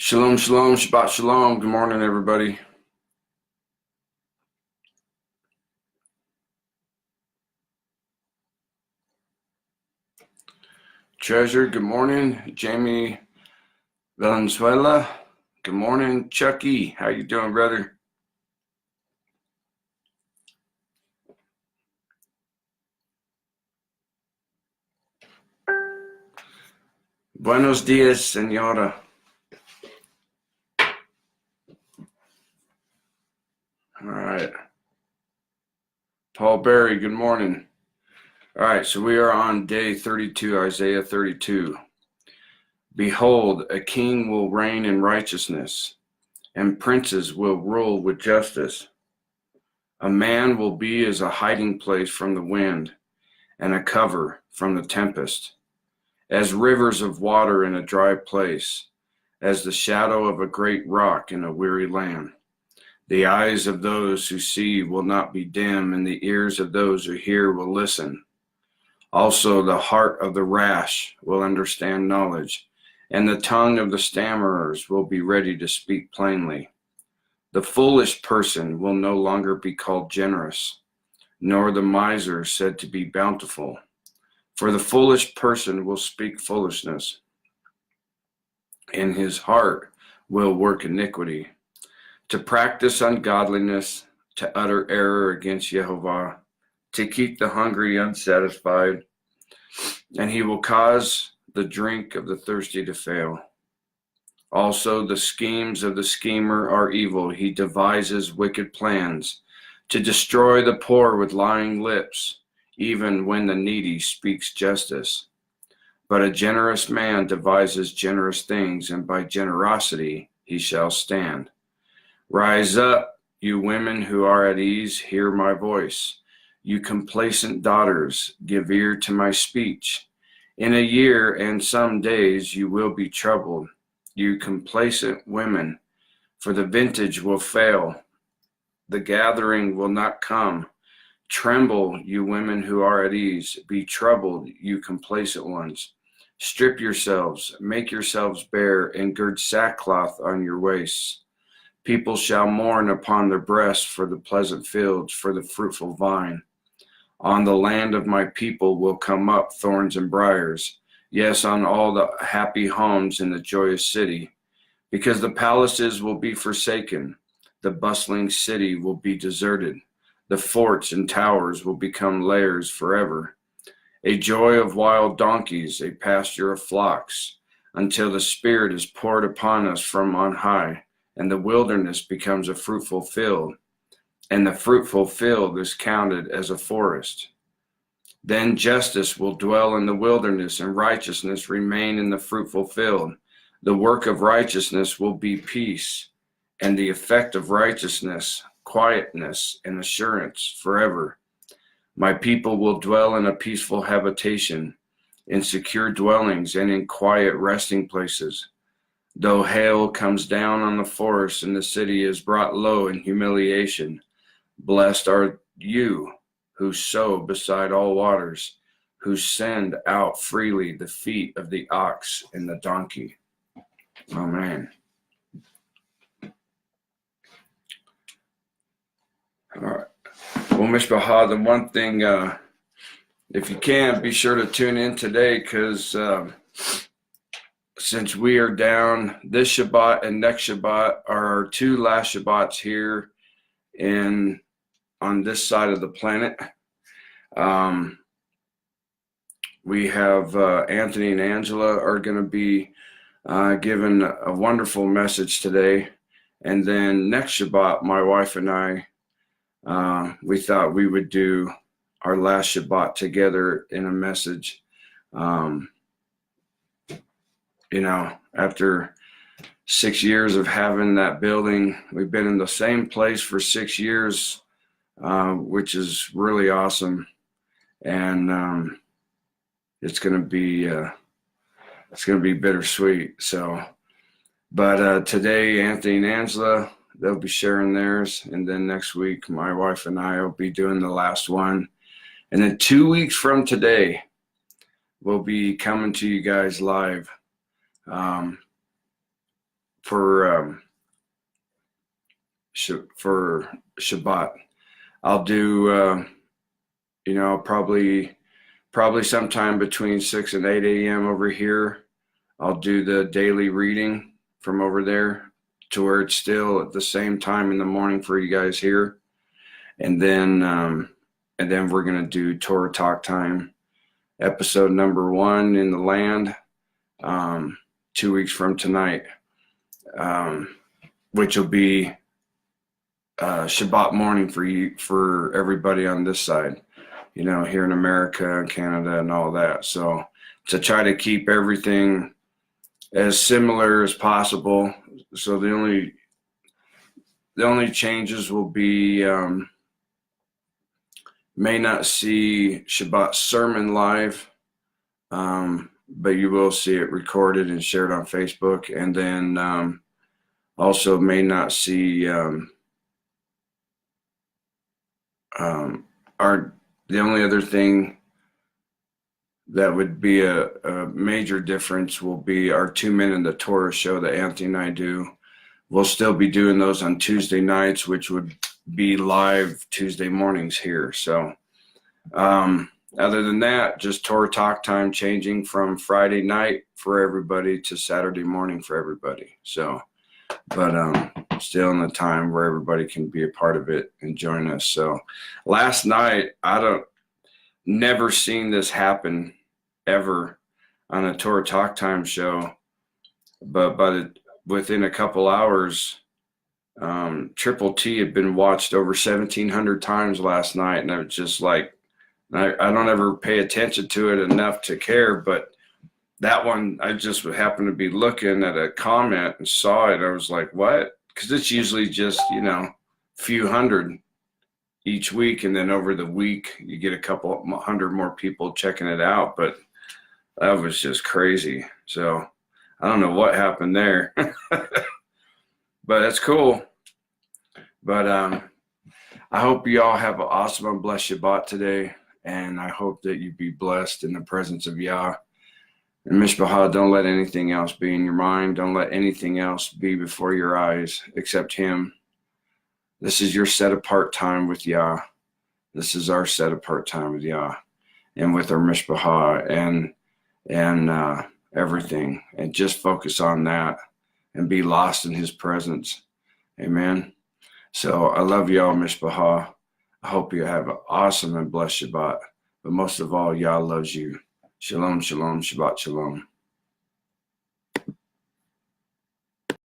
Shalom, shalom, Shabbat shalom. Good morning, everybody. Treasure, good morning. Jamie Valenzuela, good morning. Chucky, how you doing, brother? Buenos dias, senora. All right. Paul Berry, good morning. All right, so we are on day 32, Isaiah 32. Behold, a king will reign in righteousness, and princes will rule with justice. A man will be as a hiding place from the wind, and a cover from the tempest. As rivers of water in a dry place, as the shadow of a great rock in a weary land. The eyes of those who see will not be dim, and the ears of those who hear will listen. Also the heart of the rash will understand knowledge, and the tongue of the stammerers will be ready to speak plainly. The foolish person will no longer be called generous, nor the miser said to be bountiful. For the foolish person will speak foolishness, and his heart will work iniquity. To practice ungodliness, to utter error against Jehovah, to keep the hungry unsatisfied, and he will cause the drink of the thirsty to fail. Also the schemes of the schemer are evil. He devises wicked plans to destroy the poor with lying lips, even when the needy speaks justice. But a generous man devises generous things, and by generosity he shall stand. Rise up, you women who are at ease, hear my voice. You complacent daughters, give ear to my speech. In a year and some days you will be troubled, you complacent women, for the vintage will fail. The gathering will not come. Tremble, you women who are at ease. Be troubled, you complacent ones. Strip yourselves, make yourselves bare, and gird sackcloth on your waists. People shall mourn upon their breasts for the pleasant fields, for the fruitful vine. On the land of my people will come up thorns and briars, yes, on all the happy homes in the joyous city, because the palaces will be forsaken, the bustling city will be deserted. The forts and towers will become lairs forever. A joy of wild donkeys, a pasture of flocks, until the Spirit is poured upon us from on high, and the wilderness becomes a fruitful field, and the fruitful field is counted as a forest. Then justice will dwell in the wilderness, and righteousness remain in the fruitful field. The work of righteousness will be peace, and the effect of righteousness, quietness and assurance forever. My people will dwell in a peaceful habitation, in secure dwellings and in quiet resting places. Though hail comes down on the forest and the city is brought low in humiliation, blessed are you who sow beside all waters, who send out freely the feet of the ox and the donkey. Amen. All right. Well, Mishpachah, the one thing, if you can, be sure to tune in today, because since we are down this Shabbat and next Shabbat are our two last Shabbats here on this side of the planet. We have Anthony and Angela are going to be given a wonderful message today. And then next Shabbat, my wife and I, we thought we would do our last Shabbat together in a message. After 6 years of having that building, we've been in the same place for 6 years, which is really awesome. And it's going to be bittersweet. So, but today, Anthony and Angela, they'll be sharing theirs. And then next week, my wife and I will be doing the last one. And then 2 weeks from today, we'll be coming to you guys live for Shabbat. I'll do probably sometime between 6 and 8 a.m. over here. I'll do the daily reading from over there to where it's still at the same time in the morning for you guys here. And then we're going to do Torah Talk Time, episode number 1 in the land, 2 weeks from tonight, which will be Shabbat morning for everybody on this side, here in America and Canada and all that. So to try to keep everything as similar as possible. So the only changes will be may not see Shabbat sermon live, but you will see it recorded and shared on Facebook. And then also may not see the only other thing that would be a major difference will be our 2 Men in the Torah show that Anthony and I do. We'll still be doing those on Tuesday nights, which would be live Tuesday mornings here. So other than that, just Torah Talk Time changing from Friday night for everybody to Saturday morning for everybody. So, but still in the time where everybody can be a part of it and join us. So last night, never seen this happen ever on a Torah Talk Time show, but within a couple hours, Triple T had been watched over 1,700 times last night, and I was just like, I don't ever pay attention to it enough to care, but that one, I just happened to be looking at a comment and saw it. I was like, what? Because it's usually just, few hundred each week, and then over the week you get a couple hundred more people checking it out. But that was just crazy. So I don't know what happened there, but that's cool. But I hope you all have an awesome and blessed Shabbat today, and I hope that you be blessed in the presence of Yah. And Mishpachah, don't let anything else be in your mind. Don't let anything else be before your eyes except Him. This is your set apart time with Yah. This is our set apart time with Yah and with our Mishpachah and everything. And just focus on that and be lost in His presence. Amen. So I love y'all, Mishpachah. I hope you have an awesome and blessed Shabbat. But most of all, Yah loves you. Shalom, shalom, Shabbat shalom.